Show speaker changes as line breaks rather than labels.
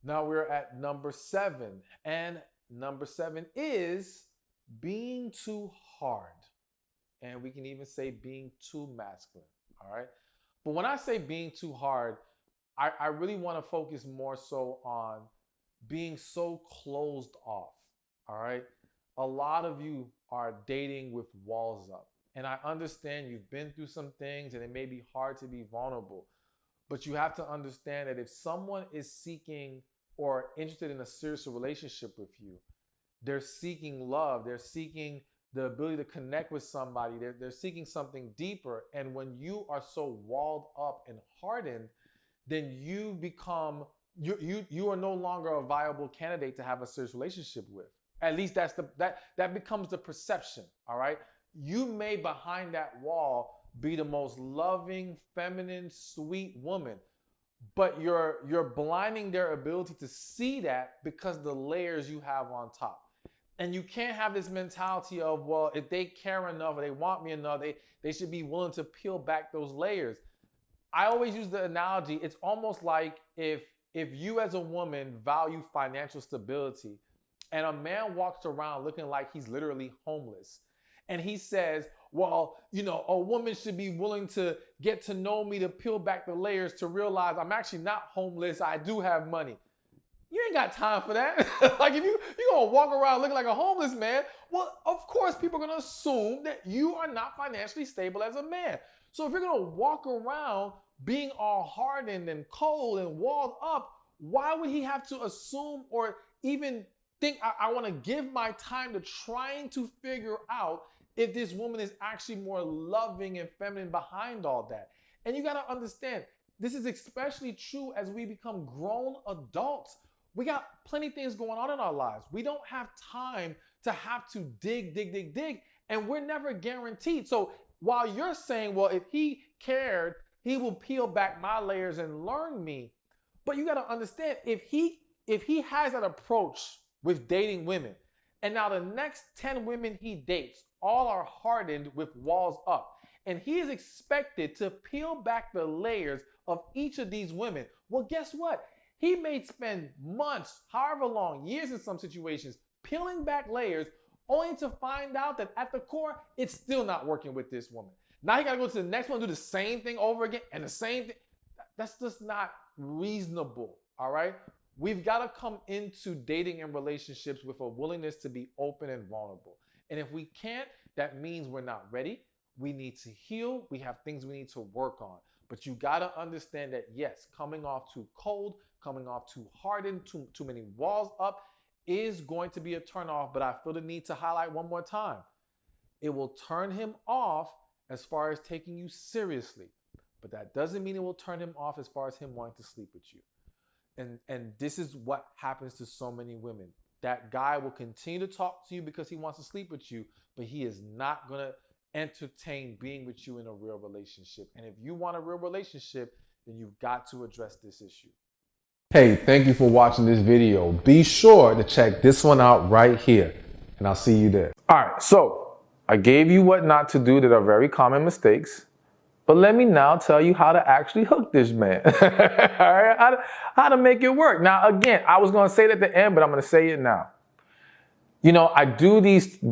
Now we're at number 7. And number 7 is being too hard. And we can even say being too masculine. All right. But when I say being too hard, I really want to focus more so on being so closed off. All right. A lot of you are dating with walls up. And I understand you've been through some things and it may be hard to be vulnerable. But you have to understand that if someone is seeking or interested in a serious relationship with you, they're seeking love, they're seeking the ability to connect with somebody, they're seeking something deeper. And when you are so walled up and hardened, then you become, you are no longer a viable candidate to have a serious relationship with. At least that becomes the perception, all right? You may behind that wall be the most loving, feminine, sweet woman, but you're blinding their ability to see that because of the layers you have on top. And you can't have this mentality of, well, if they care enough or they want me enough, they should be willing to peel back those layers. I always use the analogy, it's almost like if you as a woman value financial stability and a man walks around looking like he's literally homeless and he says, well, a woman should be willing to get to know me, to peel back the layers, to realize I'm actually not homeless, I do have money. You ain't got time for that. Like if you're gonna walk around looking like a homeless man, well, of course people are gonna assume that you are not financially stable as a man. So if you're gonna walk around being all hardened and cold and walled up, why would he have to assume or even think I wanna give my time to trying to figure out if this woman is actually more loving and feminine behind all that? And you gotta understand, this is especially true as we become grown adults. We got plenty of things going on in our lives. We don't have time to have to dig, and we're never guaranteed. So while you're saying, well, if he cared, he will peel back my layers and learn me. But you got to understand, if he has that approach with dating women, and now the next 10 women he dates all are hardened with walls up, and he is expected to peel back the layers of each of these women, well, guess what? He may spend months, however long, years in some situations, peeling back layers only to find out that at the core, it's still not working with this woman. Now he got to go to the next one and do the same thing over again and the same thing. That's just not reasonable, all right? We've got to come into dating and relationships with a willingness to be open and vulnerable. And if we can't, that means we're not ready. We need to heal. We have things we need to work on. But you got to understand that, yes, coming off too cold, coming off too hardened, too many walls up is going to be a turnoff. But I feel the need to highlight one more time. It will turn him off as far as taking you seriously. But that doesn't mean it will turn him off as far as him wanting to sleep with you. And this is what happens to so many women. That guy will continue to talk to you because he wants to sleep with you, but he is not going to entertain being with you in a real relationship. And if you want a real relationship, then you've got to address this issue. Hey, thank you for watching this video. Be sure to check this one out right here, and I'll see you there. All right, so I gave you what not to do that are very common mistakes, but let me now tell you how to actually hook this man. All right, how to make it work. Now, again, I was going to say it at the end, but I'm going to say it now. I do these